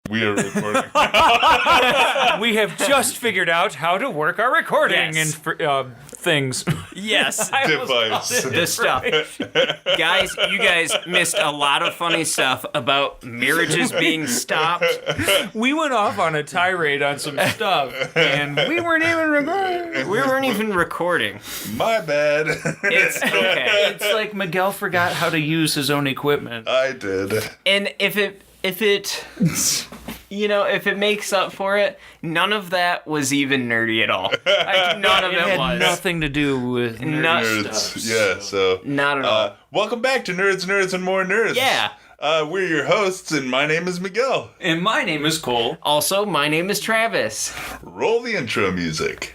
We are recording. We have just figured out how to work our recording Yes. and things. Yes. Device. This stuff. Guys, you guys missed a lot of funny stuff about marriages being stopped. We went off on a tirade on some stuff, and we weren't even recording. We weren't even recording. My bad. It's okay. It's like Miguel forgot how to use his own equipment. I did. And if it makes up for it, none of that was even nerdy at all. Like, none of It it had was. nothing to do with Nerds. stuff. Yeah, so. Not at all. Welcome back to Nerds, and More Nerds. Yeah. We're your hosts, and my name is Miguel. And my name is Cole. Also, my name is Travis. Roll the intro music.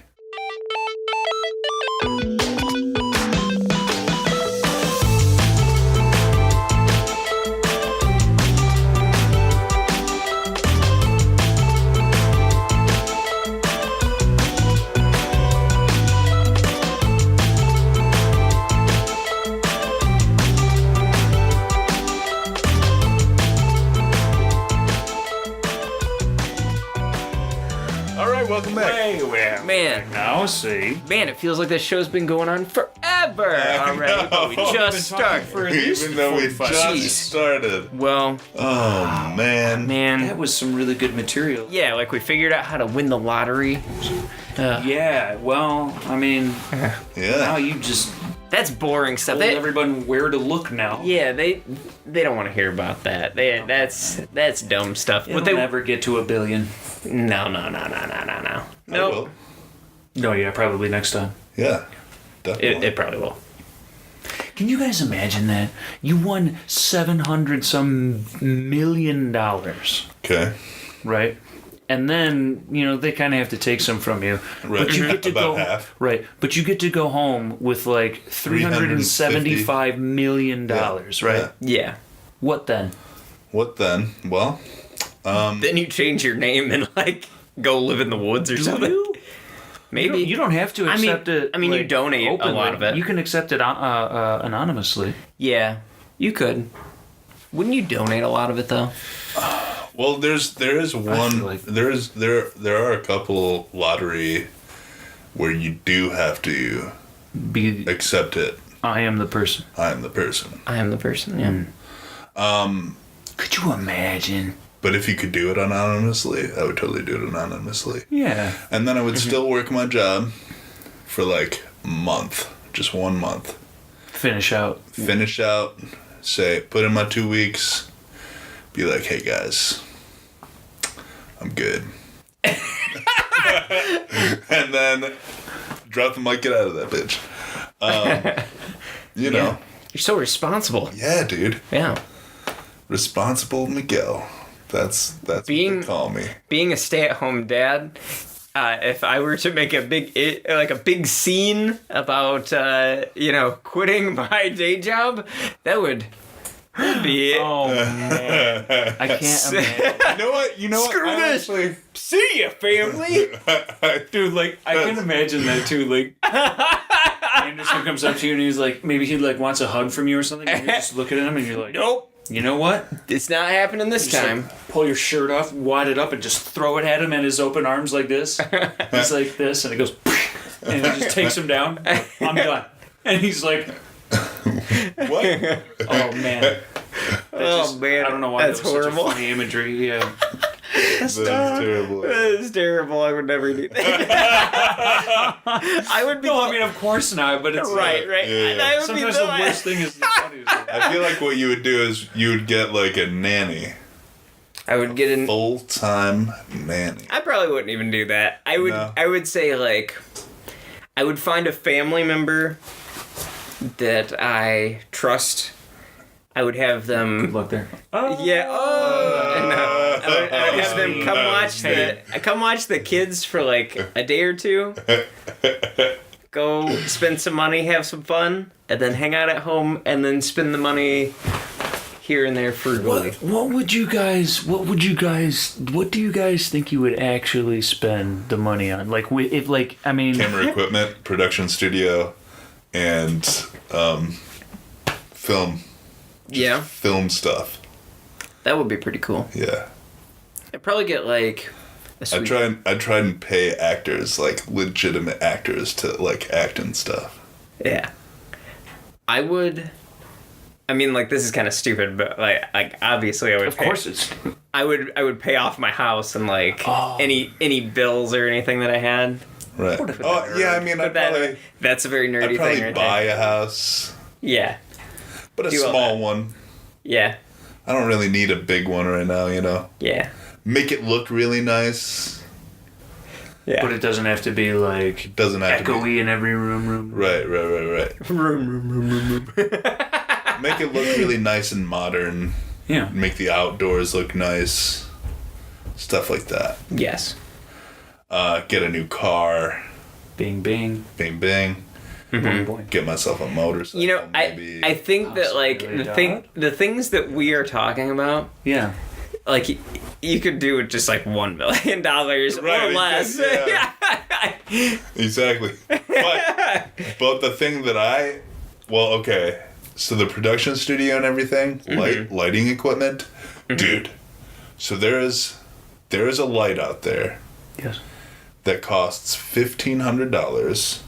All right, welcome back. Man, Now see. it feels like this show's been going on forever already, but we just started. Even though we just Jeez. started. Well, Oh, man. man. That was some really good material. Yeah, like we figured out how to win the lottery. Yeah, well, I mean, now Yeah. you just That's boring stuff. told They, everyone where to look now. yeah, they don't want to hear about that. That's dumb stuff. It'll But they never get to 1 billion. no. I Nope. will. No, yeah, probably next time. Yeah. Definitely. It probably will. Can you guys imagine that? You won $700 some million, Okay. right? And then, they kind of have to take some from you. Right. But you get to About go half. Right. But you get to go home with like $375 million, right? Yeah. Yeah. What then? What then? Well, Then you change your name and like go live in the woods or something. Maybe You don't have to I mean- accept it. I mean, you donate a openly. lot of it. You can accept it anonymously. Yeah, you could. Wouldn't you donate a lot of it though? well, there is one. like- There are a couple lottery where you do have to Be accept it. I am the person. I am the person. I am the person. Yeah. Could you imagine? But if you could do it anonymously, I would totally do it anonymously. Yeah. And then I would still work my job for like a month, just 1 month. Finish out. Finish out, say, put in my 2 weeks, be like, hey guys, I'm good. And then drop the mic, get out of that bitch. You know. You're so responsible. Yeah, dude. Yeah. Responsible Miguel. That's what Being- they call me. Being a stay-at-home dad, if I were to make a big scene about quitting my day job, that'd be it. Oh man. I can't imagine. You know what? Screw I this. actually- See ya, family. Dude, like I can imagine that too. Like Anderson comes up to you and he's like, maybe he like wants a hug from you or something. And you're just looking at him and you're like, Nope, you know what? it's not happening this Just, time. like, pull your shirt off, wad it up, and just throw it at him in his open arms like this. He's like this, and it goes, and it just takes him down. I'm done. And he's like, What? oh man. Oh man, I don't know why that's that was horrible. such a funny imagery. Yeah. That's terrible. That is terrible. I would never do that. I would be. No, I mean of course not, but it's right. Yeah. That would Sometimes be the worst thing is the funniest thing. I feel like what you would do is you would get like a nanny. I would get in. Full-time nanny. I probably wouldn't even do that. I would. No. I would say like, I would find a family member that I trust. I would have them. Good luck there. Yeah. Oh. And, I would have them come watch the kids for like a day or two. Go spend some money, have some fun, and then hang out at home, and then spend the money here and there frugally. What do you guys think you would actually spend the money on? Like, if like, I mean, Camera equipment, production studio, and film. Yeah, Film stuff. that would be pretty cool. Yeah. I'd probably get like a sweet... I try and pay actors, like legitimate actors, to like act and stuff. Yeah. I mean, like, this is kind of stupid, but like obviously I would. Of course, it's. I would pay off my house and like any bills or anything that I had. Right. What if it's Oh a yeah, I nerd? mean, But that's a very nerdy I'd thing probably right buy there. a house, Yeah. but a Do all small that. one. Yeah. I don't really need a big one right now, you know. Yeah. Make it look really nice. Yeah. But it doesn't have to be like It doesn't have to be. echoey in every room. Right. Room. Make it look really nice and modern. Yeah. Make the outdoors look nice. Stuff like that. Yes. Get a new car. Bing, bing. Bing, bing. Boing, boing. Get myself a motorcycle. You know, maybe. I think that like Possibly the things that we are talking about, Yeah. like you could do with just like $1 million Right, or less. yeah. Exactly. But the thing that okay. So the production studio and everything, lighting equipment, dude. So there is a light out there Yes. that costs $1,500,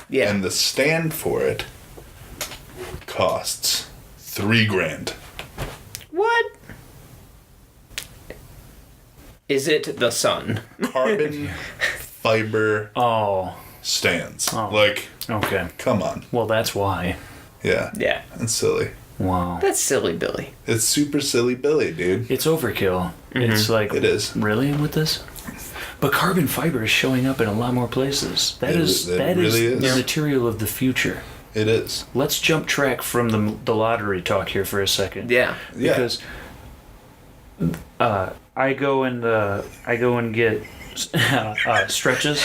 Yeah. and the stand for it costs $3,000. What? Is it the sun? Carbon fiber Oh. stands. Oh. Like, Okay. come on. Well, that's why. Yeah. Yeah. It's silly. Wow. That's silly, Billy. It's super silly Billy, dude. It's overkill. It's like It is. really with this. But carbon fiber is showing up in a lot more places. That It is really is. the material of the future. It is. Let's jump track from the lottery talk here for a second. Yeah. Yeah. Because I go and get stretches,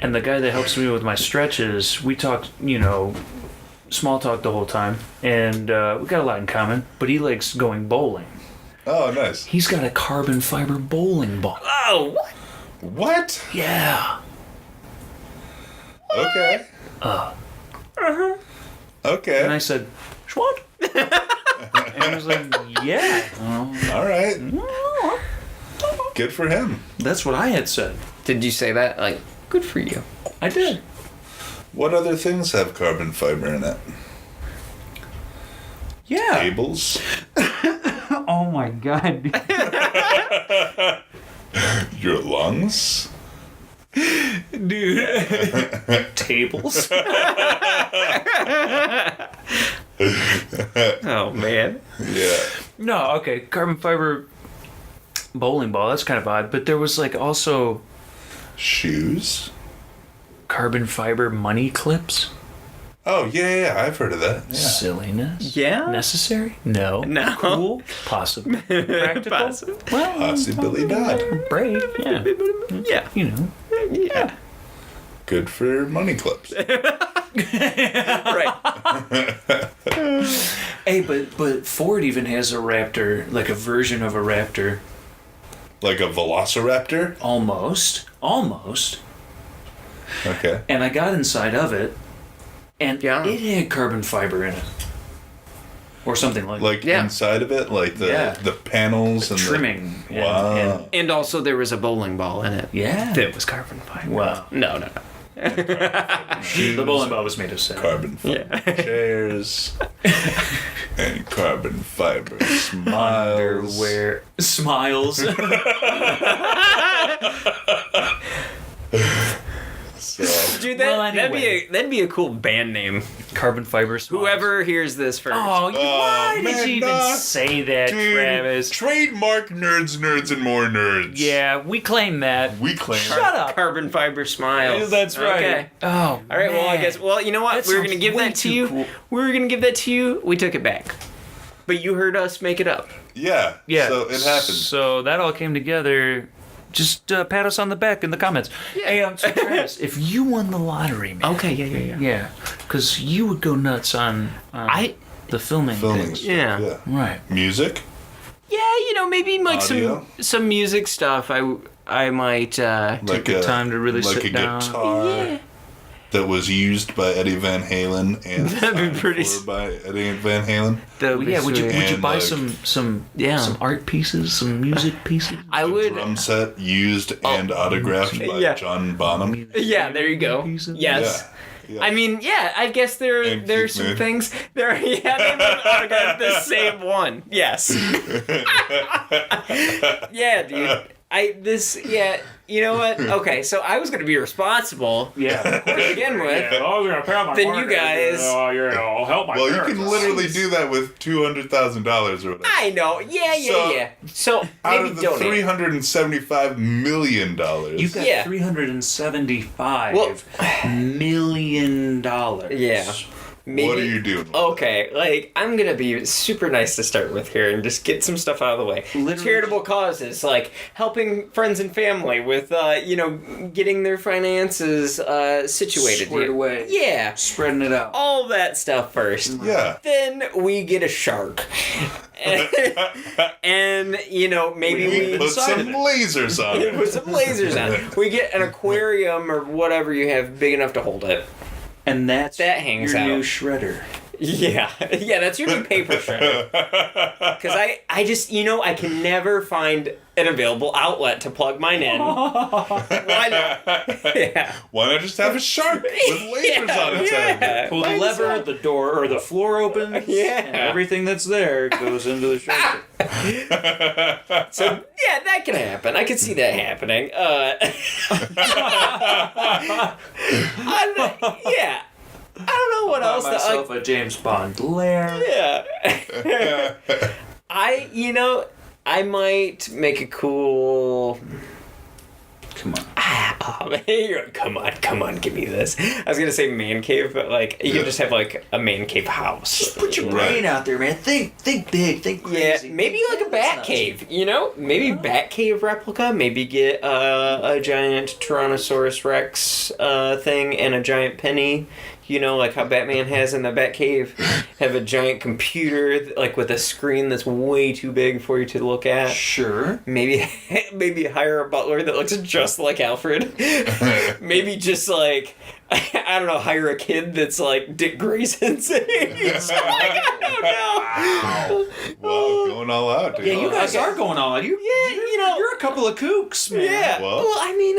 and the guy that helps me with my stretches, we talk, small talk the whole time, and we got a lot in common. But he likes going bowling. Oh, nice. He's got a carbon fiber bowling ball. Oh, what? What? Yeah. Okay. Okay. And I said, "Schwant." And I was like, "Yeah." All right. Good for him. That's what I had said. Did you say that? Like, good for you. I did. What other things have carbon fiber in it? Yeah. Tables? Oh my god. Your lungs? Dude. Tables? Oh, man. Yeah. No, okay. Carbon fiber bowling ball. That's kind of odd. But there was like also Shoes? carbon fiber money clips. Oh, yeah, I've heard of that. Yeah. Silliness. Yeah? Necessary? No. No. Cool? Possibly. Practical? Possible. Well, Possibly not. brave. Yeah. Yeah. You know. Yeah. Good for money clips. Right. Hey, but Ford even has a Raptor, like a version of a Raptor. Like a velociraptor? Almost. Okay. And I got inside of it, and Yeah. it had carbon fiber in it. Or something like Like Yeah. inside of it? Like the Yeah. the panels and trimming. The, wow. And, And also, there was a bowling ball in it. yeah. That was carbon fiber. Wow. No. The bowling ball was made of sand. Carbon fiber chairs. And carbon fiber smiles. Underwear. Smiles. So, Dude, Well, that'd anyway. be a cool band name. Carbon fiber smiles. Whoever hears this first. Oh, why did man, you even nah, say that, dude, Travis? trademark nerds, and more nerds. Yeah, we claim that. We claim Shut up. Carbon fiber smiles. That's right. Okay. Oh, All right. Well, I man. guess. Well, you know what? That We were gonna sounds give way that to too you. cool. We were gonna give that to you. We took it back. But you heard us make it up. Yeah. Yeah. So it happened. So that all came together. Just pat us on the back in the comments. Hey, so Travis, if you won the lottery, man. Okay. Yeah. Yeah, because you would go nuts on the filming. Filming. things. Yeah. Right. Music. Yeah. Maybe like Audio? some music stuff. I might. Like the time to really like sit a down. guitar. that was used by Eddie Van Halen and That'd be pretty signed for by Eddie Van Halen. That'd be Would you And, buy like- some art pieces, some music pieces? I would. Drum set used and autographed by Yeah. John Bonham. Yeah, there you go. Pieces? Yes. Yeah. I mean, yeah, I guess And there's Keith some Moon. things there. Yeah, they would autograph the same one. Yes. Yeah, dude. You know what? Okay, so I was gonna be responsible Yeah. to begin with. Oh, you're gonna pay my Then you guys- I'll help my Well, you can literally do that with $200,000 or whatever. I know. Yeah. So Out maybe of the donate. $375 million. You've got Yeah. $375 million. Yeah. Maybe, What are you doing? with Okay, like I'm gonna be super nice to start with here and just get some stuff out of the way. Literally Charitable causes like helping friends and family with getting their finances situated. Squared away. Yeah, Spreading it out. all that stuff first. that? Yeah. Then we get a shark, and maybe We we put some lasers on it. put some lasers on. We get an aquarium or whatever you have big enough to hold it. And that hangs your out. new shredder. Yeah, that's your new paper shredder. Because I just, I can never find an available outlet to plug mine in. Why not? Yeah. Why not just have a shark with lasers on its head? Pull the lever, the door or the floor opens. Yeah. And everything that's there goes into the shredder. So, yeah, that can happen. I can see that happening. Yeah. I don't know what else. Myself a James Bond lair. Yeah. I might make a cool. Come on. Oh, man, come on, give me this. I was gonna say man cave, but you can just have a man cave house. Put your brain out there, man. Think big. Think Yeah, crazy. maybe a bat cave. Maybe bat cave replica. Maybe get a giant Tyrannosaurus Rex thing and a giant penny. Like how Batman has in the Batcave, have a giant computer with a screen that's way too big for you to look at. Sure. Maybe hire a butler that looks just like Alfred. Maybe just I don't know, hire a kid that's like Dick Grayson's age. I don't know. Wow, going all out, dude. Yeah, you guys are going all out. You're a couple of kooks, man. Yeah. Well- Well, I mean,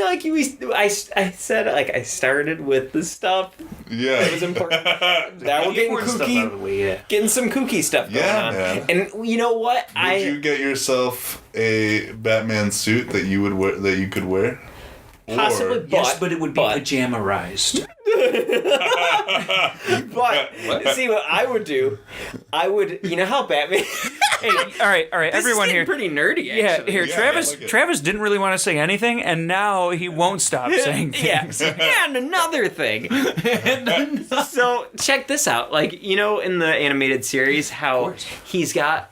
I said I started with the stuff Yeah. that was important. Now we're getting Important stuff out of the kooky, way, yeah. getting some kooky stuff going Yeah, on. man. And you know what? Would you get yourself a Batman suit that you would wear, that you could wear? Possibly, Or- Yes, but it would be but- pajamarized. But see what I would do? I would, how Batman. Hey, all right, This everyone is here. getting pretty nerdy. Yeah, Actually. here, Yeah, Travis. I like it. Travis didn't really want to say anything, and now he won't stop saying things. Yeah. And another thing. So check this out. In the animated series, how he's got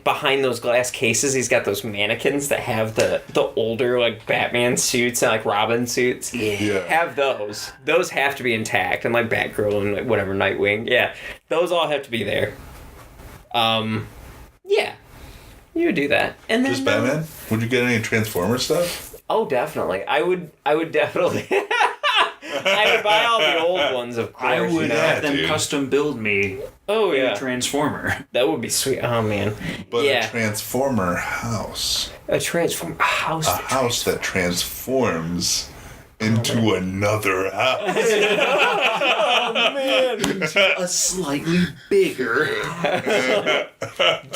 behind those glass cases, he's got those mannequins that have the older Batman suits and Robin suits. Yeah. Have those. Those have to be intact, and Batgirl and whatever Nightwing. Yeah, those all have to be there. Yeah, you would do that, and then Just Batman? Would you get any Transformer stuff? Oh, definitely. I would definitely. I would buy all the old ones, of course. I would Yeah, have them dude. custom build me Oh a yeah, Transformer. that would be sweet. Oh man. But yeah, a Transformer house. a transform house. A house that transforms into another house. A slightly bigger.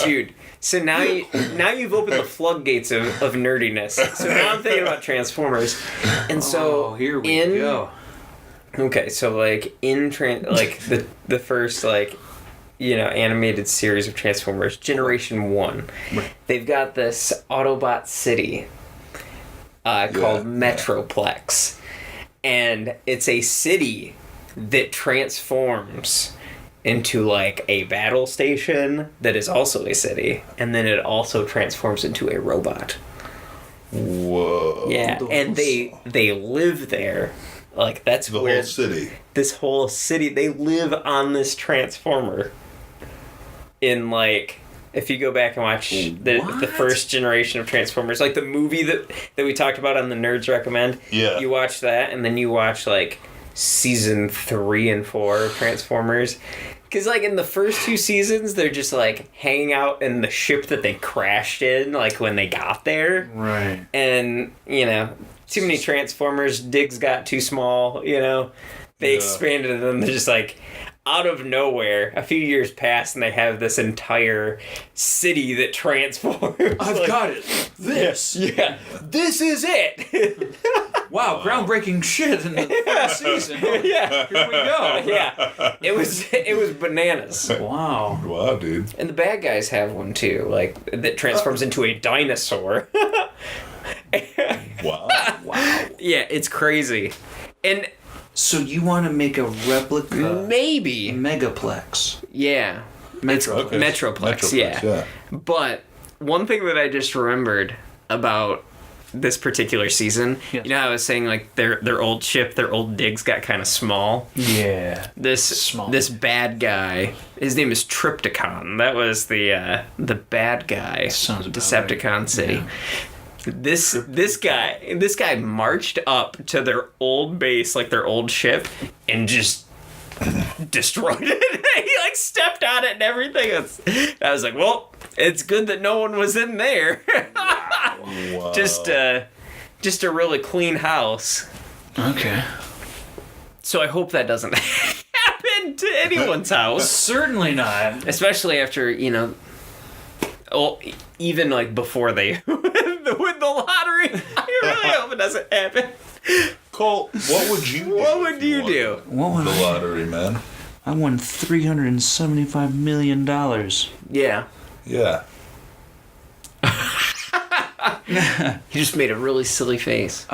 Dude. So now you've opened the floodgates of nerdiness. So now I'm thinking about Transformers, and so here we go. Okay, so the first animated series of Transformers, Generation 1. Right. They've got this Autobot city called Metroplex. And it's a city that transforms into a battle station that is also a city, and then it also transforms into a robot. Whoa. Yeah, and they live there. That's The where whole city. this whole city, they live on this transformer. In if you go back and watch the first generation of Transformers, the movie that we talked about on the Nerds Recommend. Yeah. You watch that, and then you watch season 3 and 4 of Transformers. Because, like, in the first 2 seasons, they're just, like, hanging out in the ship that they crashed in, like, when they got there. Right. And, you know, too many Transformers, digs got too small, you know? They expanded them. They're just, like, out of nowhere, a few years pass, and they have this entire city that transforms. I've got it. This. Yeah, this is it. Wow, groundbreaking shit in the first season. Yeah, Here we go. yeah. It was bananas. Wow. Wow, dude. And the bad guys have one too, like that transforms into a dinosaur. Wow. Wow. Yeah, it's crazy. And So you want to make a replica maybe, Megaplex? yeah, Metro. Okay. Metroplex, yeah. But one thing that I just remembered about this particular season, Yes. you know how I was saying like their old ship, their old digs got kind of small. Yeah. This bad guy, his name is Trypticon. That was the bad guy. Sounds about Decepticon right. City. Yeah. This guy marched up to their old base, like their old ship, and just destroyed it. He like stepped on it and everything. I was like, well, it's good that no one was in there. Wow. Just a really clean house. Okay. So I hope that doesn't happen to anyone's house. Certainly not. Especially after, you know, even like before they win the lottery. I really hope it doesn't happen. Cole, what would you do? What would if you won do? What would The I? lottery, man. I won $375 million. Yeah. Yeah. He just made a really silly face.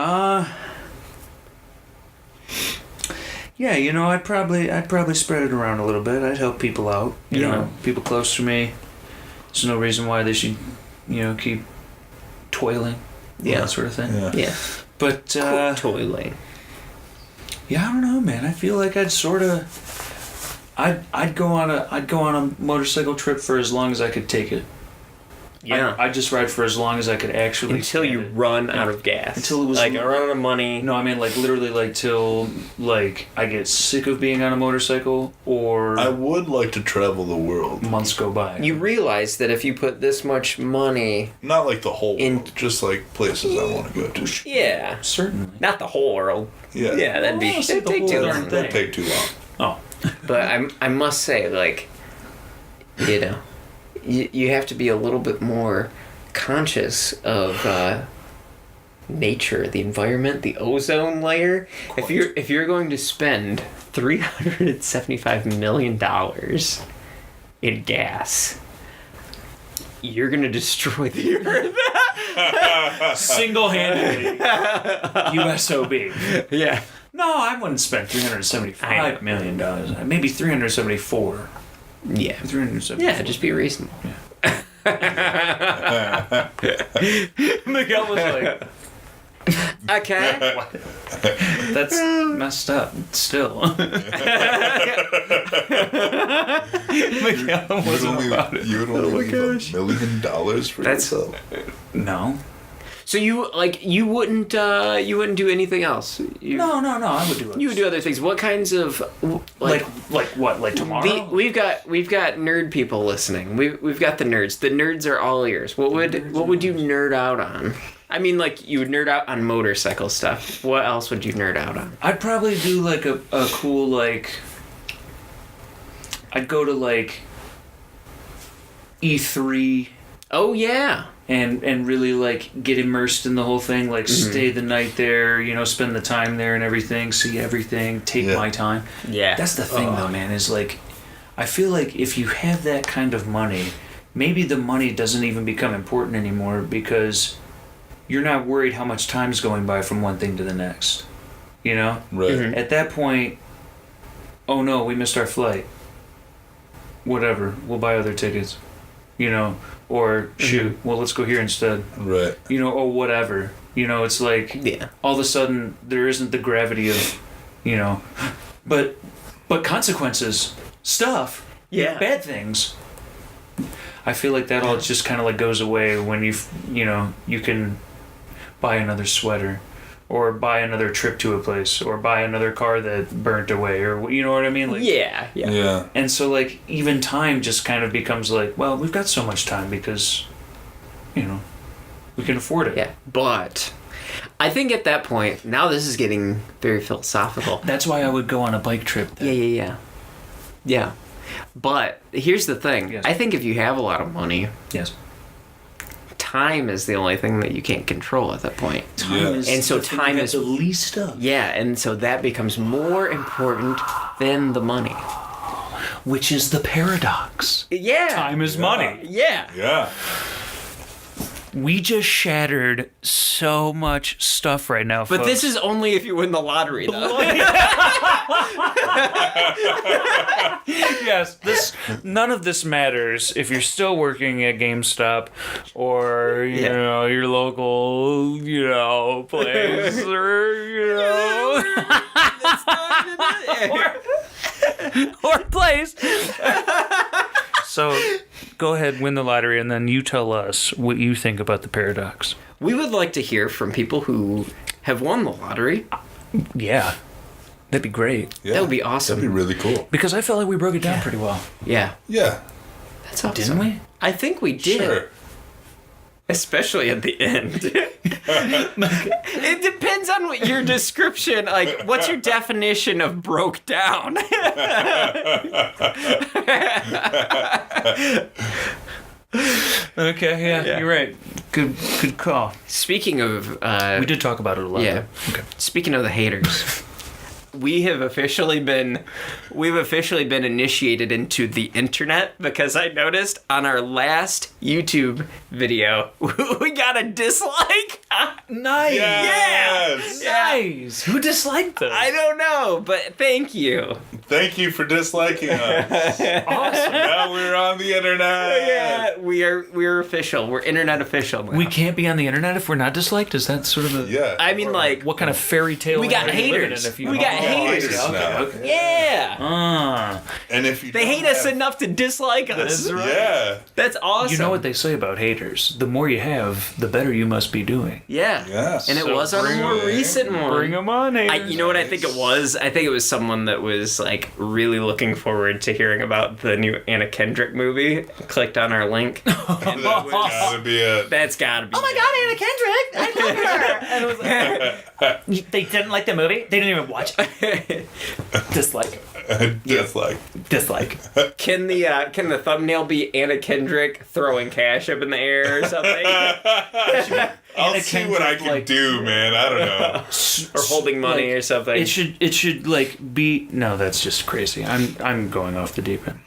Yeah, you know, I'd probably spread it around a little bit. I'd help people out. You Yeah. know, people close to me. There's no reason why they should, you know, keep toiling. Yeah. That sort of thing. Yeah. Yeah. But Toiling. yeah, I don't know, man. I feel like I'd sort of, I'd go on a motorcycle trip for as long as I could take it. Yeah. I'd just ride for as long as I could actually. Until stand you it. run out of gas. Until it was like I run out of money. No, I mean like literally like till like I get sick of being on a motorcycle or I would like to travel the world. months go by. You realize that if you put this much money, Not like the whole In- world, just like places I want to go to. yeah, Certainly. not the whole world. Yeah. Yeah, that'd be Oh, see, that'd the take whole too darn long. thing. That'd take too long. Oh. But I must say, like, you know, you have to be a little bit more conscious of nature, the environment, the ozone layer. If you're going to spend $375 million in gas, you're gonna destroy the earth. Single-handedly. USOB. Yeah. No, I wouldn't spend $375 million. Maybe 374. Yeah. 374. Yeah, just be reasonable. Miguel was like, Okay. that's messed up. Still. Miguel wasn't about it. You would only leave $1 million for That's- yourself. No. So you wouldn't do anything else. No, I would do it. You would do other things. What kinds of like what? Like tomorrow? we've got nerd people listening. We've got the nerds. The nerds are all ears. What would you nerd out on? I mean, like you would nerd out on motorcycle stuff. What else would you nerd out on? I'd probably do like a cool like. I'd go to like E3 Oh yeah. and really like get immersed in the whole thing, like stay the night there, you know, spend the time there and everything, see everything, take Yeah. my time. Yeah. That's the thing though, man, is like I feel like if you have that kind of money, maybe the money doesn't even become important anymore because you're not worried how much time's going by from one thing to the next. You know? Right. Mhm. At that point, oh no, we missed our flight. Whatever, we'll buy other tickets. You know, or shoot, well, let's go here instead. Right. You know, or whatever. You know, it's like Yeah. all of a sudden there isn't the gravity of, you know, but consequences, stuff, Yeah. bad things. I feel like that all just kind of like goes away when you know, you can buy another sweater or buy another trip to a place, or buy another car that burnt away, or you know what I mean? Like, Yeah. Yeah. And so, like, even time just kind of becomes like, well, we've got so much time because, you know, we can afford it. Yeah. But I think at that point, now this is getting very philosophical. That's why I would go on a bike trip. Then. Yeah. But here's the thing. Yes. I think if you have a lot of money, Yes. time is the only thing that you can't control at that point. Yeah. And so time is the least of. Yeah, and so that becomes more important than the money. Which is the paradox. Yeah. Time is money. Yeah. Yeah. We just shattered so much stuff right now, But folks. this is only if you win the lottery, though. Yes, none of this matters if you're still working at GameStop or you know your local place or or place. So go ahead, win the lottery, and then you tell us what you think about the paradox. We would like to hear from people who have won the lottery. Yeah, that'd be great Yeah. That would be awesome. That'd be really cool. because I felt like we broke it down pretty well, Yeah. Yeah. That's awesome. didn't we? I think we did. Sure. Especially at the end. It depends on what your description, like, what's your definition of broke down? Okay, yeah, you're right. Good call. Speaking of, We did talk about it a lot. yeah. though. Okay. Speaking of the haters, we've officially been initiated into the internet because I noticed on our last YouTube video we got a dislike. Nice. Yes. Nice. Who disliked those? I don't know, but thank you. Thank you for disliking us. Awesome. Now we're on the internet. Yeah, we're official. We're internet official now. We can't be on the internet if we're not disliked. Is that sort of a Yeah. I mean, like, what kind of fairy tale? We got land are you living haters. in if you- We got haters. haters now. Okay. yeah. And if you They don't hate us have- enough to dislike us. is right. Yeah. That's awesome. You know what they say about haters? The more you have, the better you must be doing. Yeah. Yes. And it So was on a bring more it. recent one. Bring them on, I, haters. you know what I think it was? I think it was someone that was like really looking forward to hearing about the new Anna Kendrick movie. Clicked on our link. And that was, Gotta be a. that's gotta be. Oh my God, Anna Kendrick! I love her. And it was like, they didn't like the movie. They didn't even watch it. Dislike. Dislike. Can the thumbnail be Anna Kendrick throwing cash up in the air or something, I'll see what I can do, man. I don't know. or holding money or something? It should like be. No, that's just crazy. I'm going off the deep end.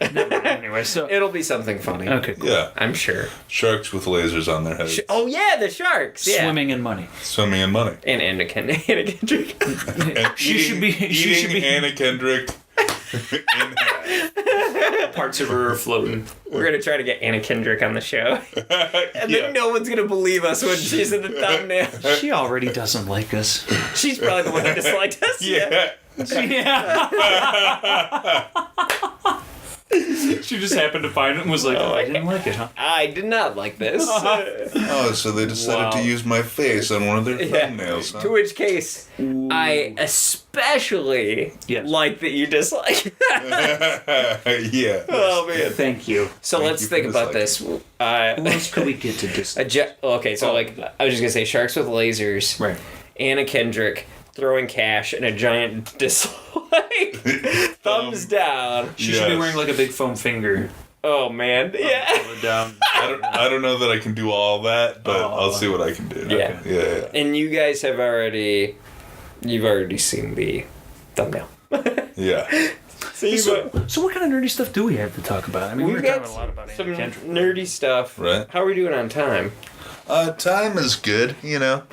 Anyway, so It'll be something funny. okay, cool. Yeah. I'm sure. Sharks with lasers on their heads. Oh yeah, the sharks. Yeah. Swimming in money. Swimming in money. And Anna Kendrick. And She should be- she should be- Anna Kendrick in half. Parts of her are floating. We're gonna try to get Anna Kendrick on the show, and then no one's gonna believe us when she's in the thumbnail. She already doesn't like us. She's probably the one who disliked us. Yeah. She just happened to find it and was like, "Oh, I didn't like it, huh?" I did not like this. Oh, so they decided Wow. to use my face on one of their Yeah. thumbnails. Huh? To which case, I especially Yes. like that you dislike. Yeah. Oh man. Thank you. So Thank let's you for think about this. disliking. Who else could we get to dislike? Okay, so like I was just gonna say, sharks with lasers. Right. Anna Kendrick throwing cash and a giant dislike. Thumbs down. She should be Yes. wearing like a big foam finger. Oh man. Yeah. Pull it down. I don't know that I can do all that, but I'll see what I can do. Yeah. Yeah. And you guys have you've already seen the thumbnail. Yeah. So what kind of nerdy stuff do we have to talk about? I mean, We've we're got talking a lot about some Anna Kendrick. nerdy stuff. Right. How are we doing on time? Time is good, you know.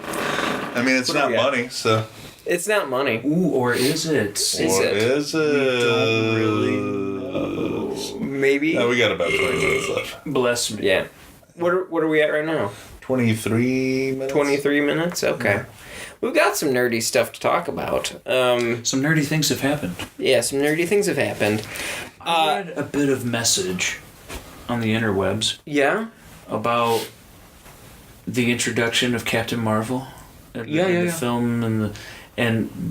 I mean, it's What do not we got? money, so. It's not money. Ooh, or is it? Is Or it? is it? don't really know. Maybe. No, we got about 20 minutes left. Bless me. Yeah. What are we at right now? 23 minutes? 23 minutes? Okay. We've got some nerdy stuff to talk about. Some nerdy things have happened. Yeah, some nerdy things have happened. I read a bit of message on the interwebs Yeah? about the introduction of Captain Marvel in Yeah, the yeah. film and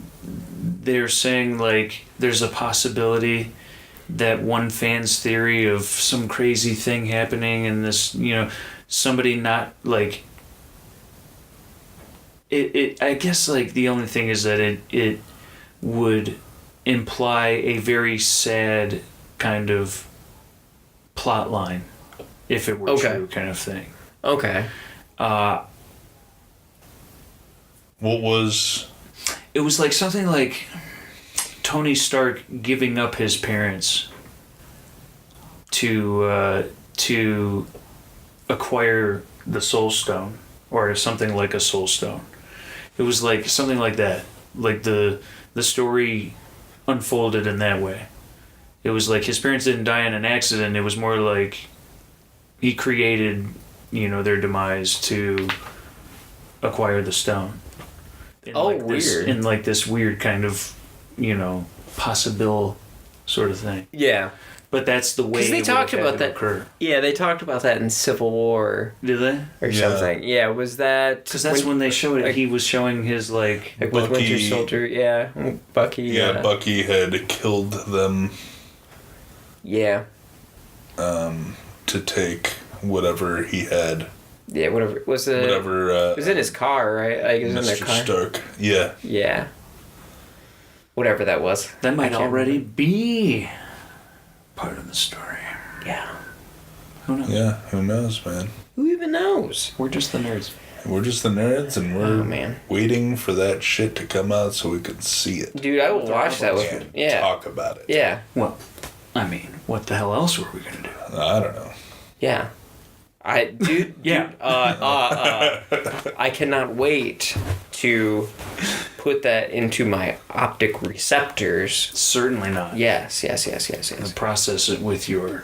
they're saying like there's a possibility that one fan's theory of some crazy thing happening and this, somebody not like it I guess like the only thing is that it would imply a very sad kind of plot line if it were Okay. true kind of thing. Okay. What was? It was like something like Tony Stark giving up his parents to acquire the Soul Stone, or something like a Soul Stone. It was like something like that. Like the story unfolded in that way. It was like his parents didn't die in an accident. It was more like he created, their demise to acquire the stone. In Weird. In like this weird kind of, possible sort of thing. Yeah. But that's the way 'Cause they it would talked have had about to that- occur. Yeah, they talked about that in Civil War Did they? or Yeah. something. Yeah, was that... Because that's when they showed it. like- he was showing his like. Like with Winter Bucky- Soldier, yeah. Bucky. Yeah, Bucky had killed them Yeah. to take whatever he had. Yeah, whatever. Was it... Whatever. It was in his car, right? Like, it was in their Mr. car. Stark. Yeah. Yeah. Whatever that was. That might I can't already be part of the story. Yeah. Who knows? Yeah. Who knows, man? Who even knows? We're just the nerds. We're just the nerds, and we're Oh, man. waiting for that shit to come out so we can see it Dude, I will watch that with and Yeah. talk about it. Yeah. Well, I mean, what the hell else were we gonna do? I don't know. Yeah. Yeah. I cannot wait to put that into my optic receptors. Certainly not. Yes. Process it with your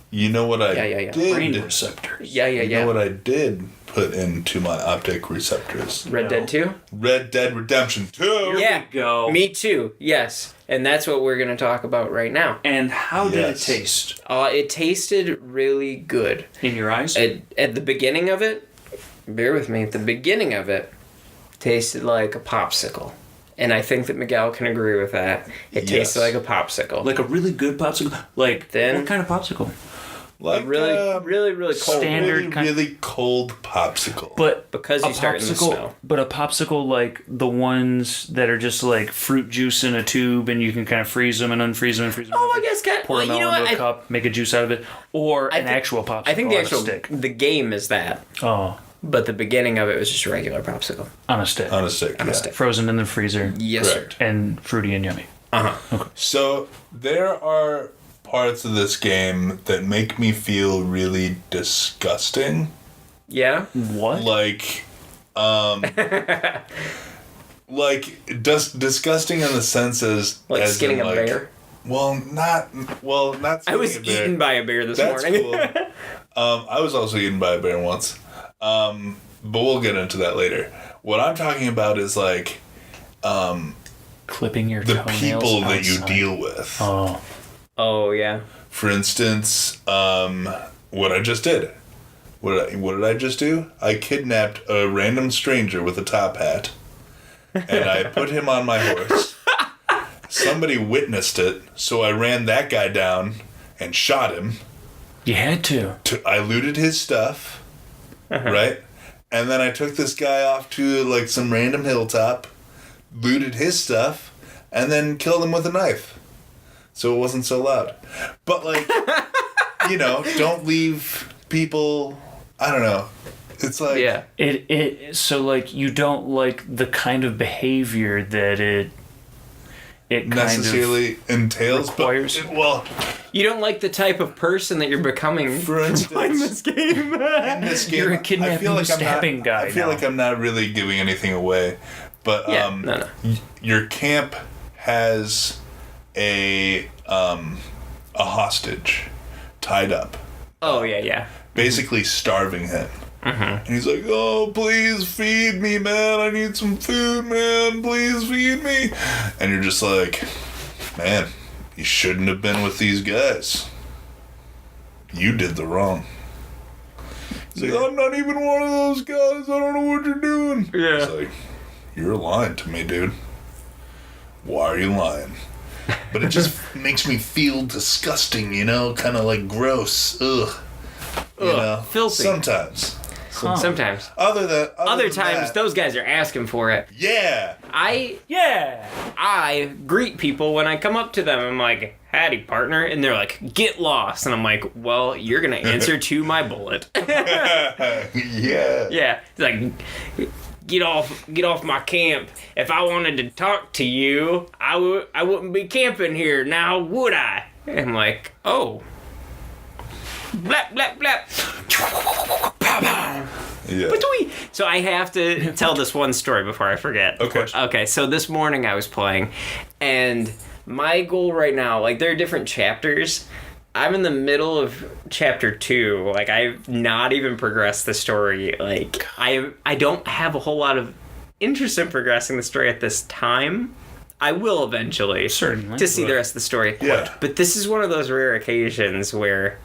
You know what I Yeah. brain did? receptors. Yeah. You know what I did put into my optic receptors? Red Dead 2? Red Dead Redemption 2. Yeah. we go. Me too. Yes. And that's what we're going to talk about right now. And how did it Yes. taste It tasted really good. in your eyes? At the beginning of it, bear with me, at the beginning of it, tasted like a popsicle. And I think that Miguel can agree with that. It Yes. tasted like a popsicle. Like a really good popsicle. Like Then- what kind of popsicle? Like really cold. Standard really, kind- really cold popsicle. But Because a you start in the popsicle- snow. But a popsicle like the ones that are just like fruit juice in a tube, and you can kind of freeze them and unfreeze them and freeze them. Oh, I guess kind of. Pour Well, them you know into what? a cup, make a juice out of it, or an think- actual popsicle. I think the on actual a stick. the game is that, Oh, but the beginning of it was just a regular popsicle. on a stick, on a stick. On a yeah. stick. frozen in the freezer, Yes, Correct. and fruity and yummy. So there are parts of this game that make me feel really disgusting. Yeah. What? Like disgusting in the sense as Like as skinning in, a like, bear. Not I skinning was a bear. eaten by a bear this That's morning. cool. I was also eaten by a bear once. But we'll get into that later. What I'm talking about is like Clipping your the toenails people that you outside. deal with. Oh, Oh yeah. For instance, what I just did. What did I just do? I kidnapped a random stranger with a top hat, and I put him on my horse. Somebody witnessed it, so I ran that guy down and shot him. you had to. I looted his stuff, right? And then I took this guy off to like some random hilltop, looted his stuff, and then killed him with a knife. So it wasn't so loud. But like, don't leave people, I don't know. It's like, Yeah. It so like you don't like the kind of behavior that it kind necessarily entails. requires- But, You don't like the type of person that you're becoming for instance, game. in this game, You're a I kidnapping, feel like stabbing guy I feel now. like I'm not really giving anything away. But Yeah, no. your camp has a hostage tied up, Oh yeah. basically starving him. And he's like, "Oh, please feed me, man. I need some food, man. Please feed me." And you're just like, "Man, you shouldn't have been with these guys. You did the wrong." He's like, "I'm not even one of those guys. I don't know what you're doing." Yeah. It's like, You're lying to me, dude. Why are you lying? But it just makes me feel disgusting, you know? Kind of like gross. Ugh. You know? filthy. Sometimes. Sometimes. Other Other than times, that, those guys are asking for it. yeah. I greet people when I come up to them. I'm like, howdy, partner. And they're like, get lost. And I'm like, well, you're going to answer to my bullet. Yeah. Yeah. It's like, get off my camp. If I wanted to talk to you, I wouldn't be camping here now, would I? And I'm like, oh. Blap, blap, blap. Yeah. So I have to tell this one story before I forget. Okay. Okay, so this morning I was playing, and my goal right now, like, there are different chapters. I'm in the middle of chapter 2. Like, I've not even progressed the story. Like, I don't have a whole lot of interest in progressing the story at this time. I will eventually. Certainly. To see the rest of the story. Yeah. But this is one of those rare occasions where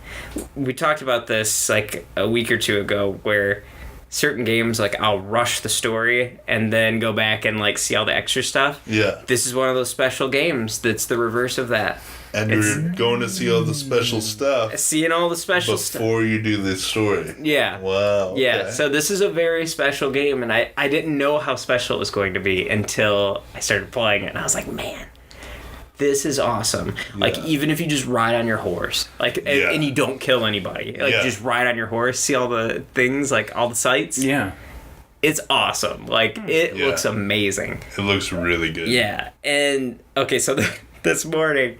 we talked about this, like, a week or two ago, where certain games, like, I'll rush the story and then go back and, like, see all the extra stuff. Yeah. This is one of those special games that's the reverse of that. And you're going to see all the special stuff Seeing all the special stuff. before you do this story. Yeah. Wow. Yeah, okay. so this is a very special game, and I didn't know how special it was going to be until I started playing it, and I was like, man, this is awesome. Like, even if you just ride on your horse, like, and you don't kill anybody, like, just ride on your horse, see all the things, like, all the sights. Yeah. It's awesome. Like, it looks amazing. It looks really good. Yeah, and, okay, so this morning,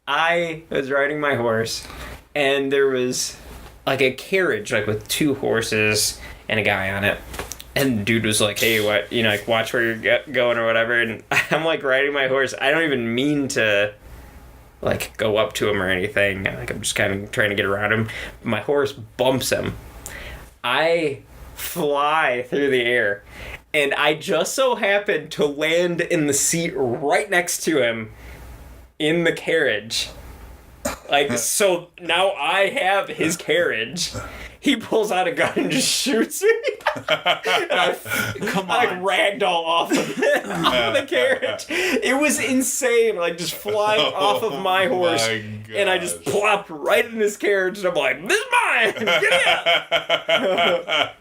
I was riding my horse, and there was, like, a carriage, like, with 2 horses and a guy on it. And the dude was like, hey, what, you know, like, watch where you're going or whatever. And I'm, like, riding my horse. I don't even mean to, like, go up to him or anything. Like, I'm just kind of trying to get around him. My horse bumps him. I fly through the air. And I just so happened to land in the seat right next to him in the carriage. Like, so now I have his carriage. He pulls out a gun and just shoots me. And I like ragdoll off of the carriage. It was insane. Like, just flying off of my horse. And I just plopped right in his carriage. And I'm like, this is mine. Get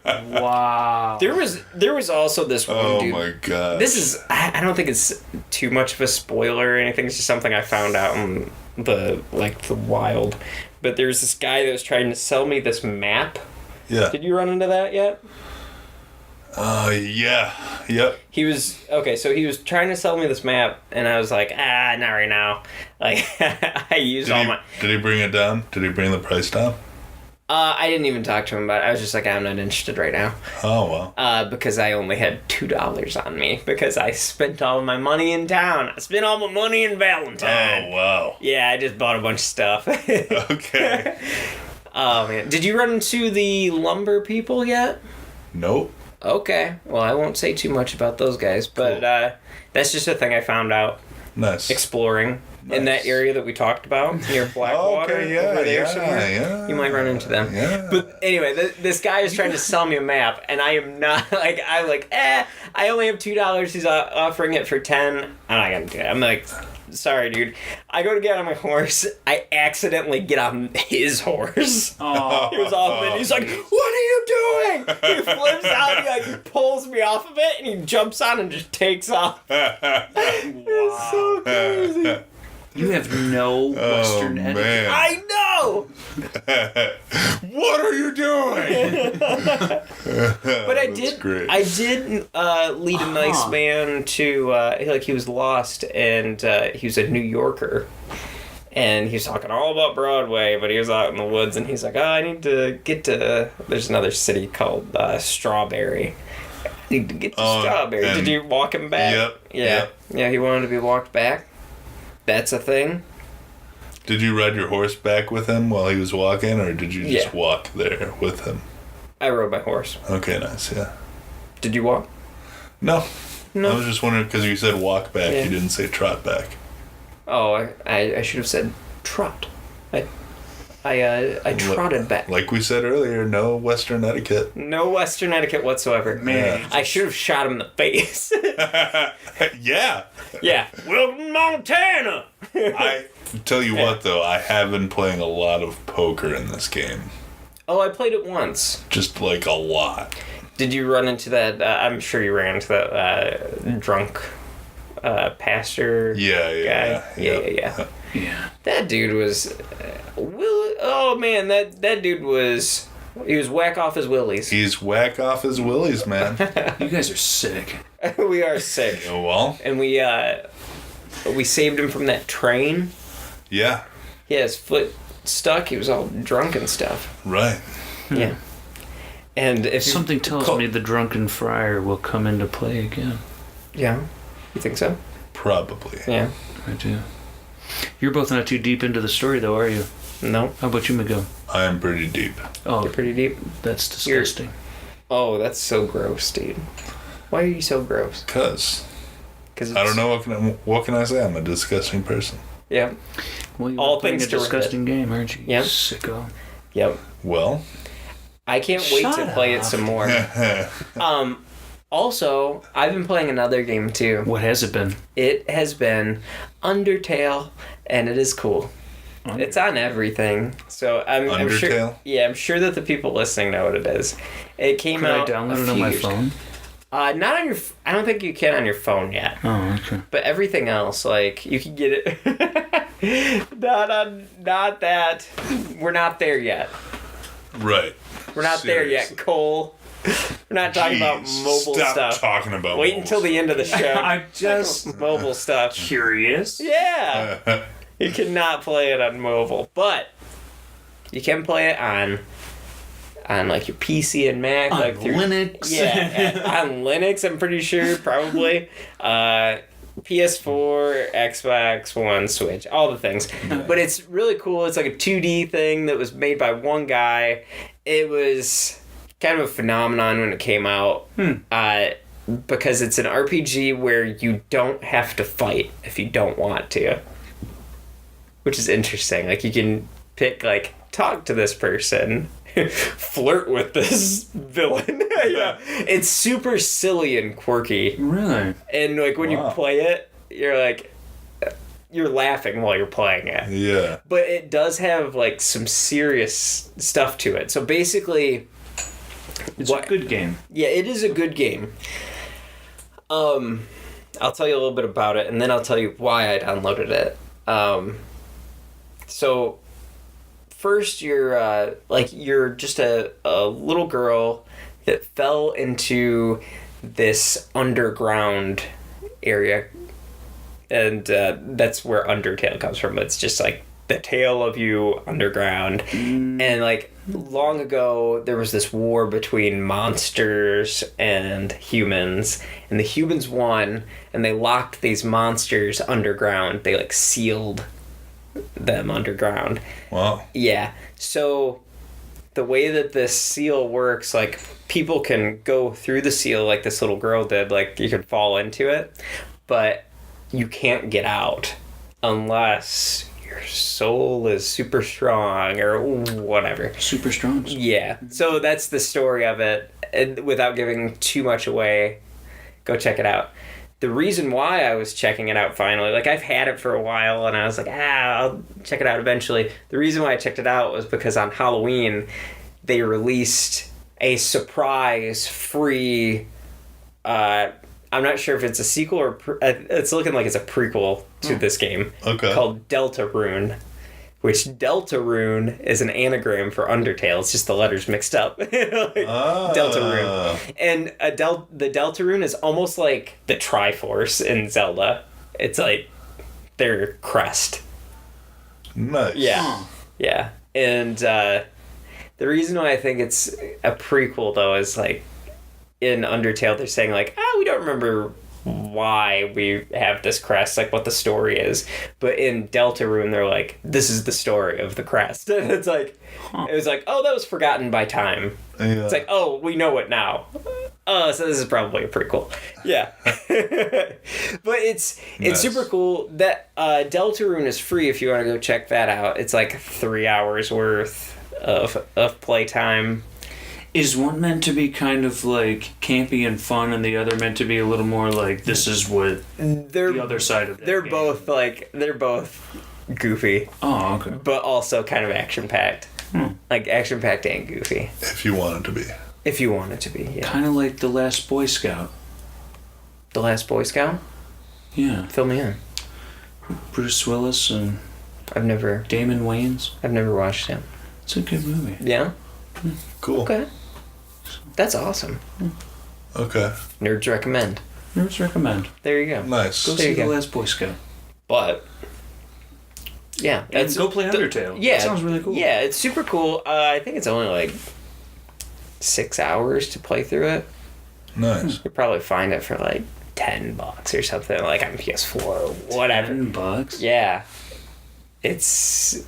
it. Wow. There was also this one Oh dude. my god. This is, I don't think it's too much of a spoiler or anything. It's just something I found out in the wild. But there's this guy that was trying to sell me this map. Yeah. Did you run into that yet? Yeah. Yep. He was trying to sell me this map, and I was like, not right now. Like, I used all my. Did he bring it down? Did he bring the price down? I didn't even talk to him about it. I was just like, I'm not interested right now. Oh, wow. Because I only had $2 on me because I spent all of my money in town. I spent all my money in Valentine. Oh, wow. Yeah, I just bought a bunch of stuff. Okay. Oh, man. Did you run into the lumber people yet? Nope. Okay. Well, I won't say too much about those guys, but that's just a thing I found out Nice. exploring in that area that we talked about near Blackwater. Okay, yeah, over there yeah, somewhere. yeah. You might run into them. Yeah. But anyway, this guy is trying to sell me a map, and I am not like, I'm like, I only have $2. He's offering it for $10. I'm not gonna do it. I'm like, sorry, dude. I go to get on my horse. I accidentally get on his horse. Oh. He was off of it. He's like, what are you doing? He flips out. He pulls me off of it, and he jumps on and just takes off. It's so crazy. You have no Western etiquette. Man. I know. What are you doing? But I did. Great. I did lead a nice man to like, he was lost, and he was a New Yorker, and he was talking all about Broadway, but he was out in the woods, and he's like, I need to get to. There's another city called Strawberry. I need to get to Strawberry. Did you walk him back? Yep. Yeah. Yep. Yeah. He wanted to be walked back. That's a thing. Did you ride your horse back with him while he was walking, or did you just Yeah. walk there with him? I rode my horse. Okay, nice, yeah. Did you walk? No. No. I was just wondering, because you said walk back, Yeah. you didn't say trot back. Oh, I should have said trot. I trotted back. Like we said earlier, no Western etiquette. No Western etiquette whatsoever. Man. I should have shot him in the face. Yeah. Yeah. Welcome to Montana. I tell you what, though, I have been playing a lot of poker in this game. Oh, I played it once. Just like a lot. Did you run into that? I'm sure you ran into that drunk pastor Yeah. guy. Yeah. Yeah. That dude was... oh, man, that dude was... He was whack off his willies. He's whack off his willies, man. You guys are sick. We are sick. Oh, well, And we saved him from that train. yeah, He had his foot stuck. He was all drunk and stuff. right. Yeah. And if Something tells me the drunken friar will come into play again. Yeah. You think so? Probably. Yeah. I do. You're both not too deep into the story, though, are you? No. How about you, Miguel? I am pretty deep. Oh, You're pretty deep. that's disgusting. Oh, that's so gross, dude. Why are you so gross? Because Because I don't know what can I say? I'm a disgusting person. Yeah. Well, you All were playing things a to disgusting game, aren't you? Yep. Sicko. Yep. Well, I can't wait to Shut play it up. some more. Also, I've been playing another game too. What has it been? It has been Undertale, and it is cool. It's on everything, so I'm sure. Undertale? Yeah, I'm sure that the people listening know what it is. It came Could I out. download a it on few my years phone? ago. Not on your. I don't think you can on your phone yet. Oh, okay. But everything else, like you can get it. not that. We're not there yet. right. We're not there yet, Seriously. Cole. We're not talking about Jeez, mobile stop stuff. talking about Wait mobile until the end of the show. I'm just Mobile stuff. curious. Yeah. stuff. You cannot play it on mobile, but you can play it on like your PC and Mac, On like through Linux. Yeah, on Linux. I'm pretty sure, probably. PS4, Xbox One, Switch, all the things. But it's really cool. It's like a 2D thing that was made by one guy. It was kind of a phenomenon when it came out. Because it's an RPG where you don't have to fight if you don't want to. Which is interesting. Like, you can pick, like, talk to this person, flirt with this villain. Yeah. It's super silly and quirky. Really? And, like, when Wow. you play it, you're, like, you're laughing while you're playing it. Yeah. But it does have, like, some serious stuff to it. So, basically... It's a good game. Yeah, it is a good game. I'll tell you a little bit about it, and then I'll tell you why I downloaded it. So, first you're just a little girl that fell into this underground area, and that's where Undertale comes from. It's just like the tale of you underground, and like long ago there was this war between monsters and humans, and the humans won, and they locked these monsters underground. They like sealed them underground. Wow. Yeah. So the way that this seal works, like people can go through the seal like this little girl did, like you can fall into it, but you can't get out unless your soul is super strong or whatever. Super strong. Yeah. So that's the story of it. And without giving too much away, go check it out. The reason why I was checking it out finally, like I've had it for a while and I was like, I'll check it out eventually. The reason why I checked it out was because on Halloween, they released a surprise free, I'm not sure if it's a sequel or it's looking like it's a prequel to this game. Okay. Called Deltarune, which Deltarune is an anagram for Undertale. It's just the letters mixed up. Deltarune. And the Deltarune is almost like the Triforce in Zelda. It's like their crest. Nice. Yeah. Yeah. And the reason why I think it's a prequel, though, is like in Undertale, they're saying like, we don't remember why we have this crest, like what the story is. But in Deltarune, they're like, this is the story of the crest. And it's like, it was like, that was forgotten by time. Yeah. It's like, we know it now. Oh, so this is probably a prequel. Yeah. But it's Nice. super cool. That Deltarune is free if you want to go check that out. It's like 3 hours worth of playtime. Is one meant to be kind of like campy and fun, and the other meant to be a little more like this is what They're the other side of that they're game? both goofy, Oh, okay. but also kind of action packed. Like action packed and goofy. If you want it to be. If you want it to be, yeah. Kind of like The Last Boy Scout. The Last Boy Scout? Yeah. Fill me in. Bruce Willis and I've never Damon Wayans. watched him. It's a good movie. Yeah? Cool. Okay. That's awesome. Okay. Nerds recommend. Nerds recommend. There you go. Nice. Go There see you The go. Last Boy Scout. But yeah, And go play Undertale. Yeah, That sounds really cool. Yeah, it's super cool. I think it's only like 6 hours to play through it. Nice. You'll probably find it for like $10 or something, like on PS4 or whatever. $10. Yeah. It's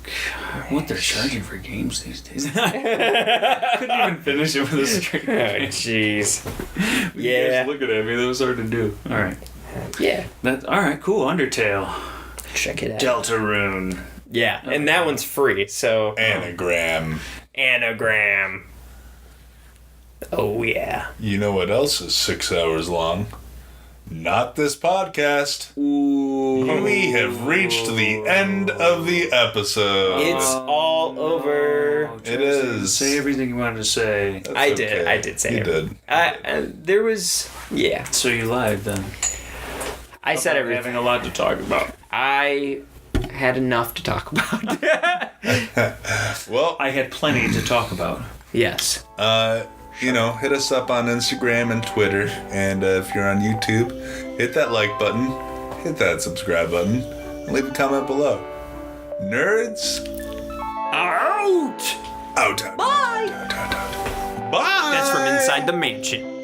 What they're charging for games these days. Couldn't even finish it with a straight. oh jeez. You Yeah. guys looking at me. That was hard to do. All right. Yeah. All right. Cool. Undertale. Check it out. Deltarune. Yeah, and that one's free, so Anagram. Anagram. Oh yeah. You know what else is 6 hours long? Not this podcast. Ooh. We have reached the end of the episode. It's all over. It is. Say everything you wanted to say. That's I okay. did say You it. did. There was yeah. So you lied then. I said everything. Having a lot to talk about. I had enough to talk about. Well, I had plenty to talk about. Yes. hit us up on Instagram and Twitter. And if you're on YouTube, hit that like button, hit that subscribe button, and leave a comment below. Nerds, Out. out. Bye. Bye. That's from inside the mansion.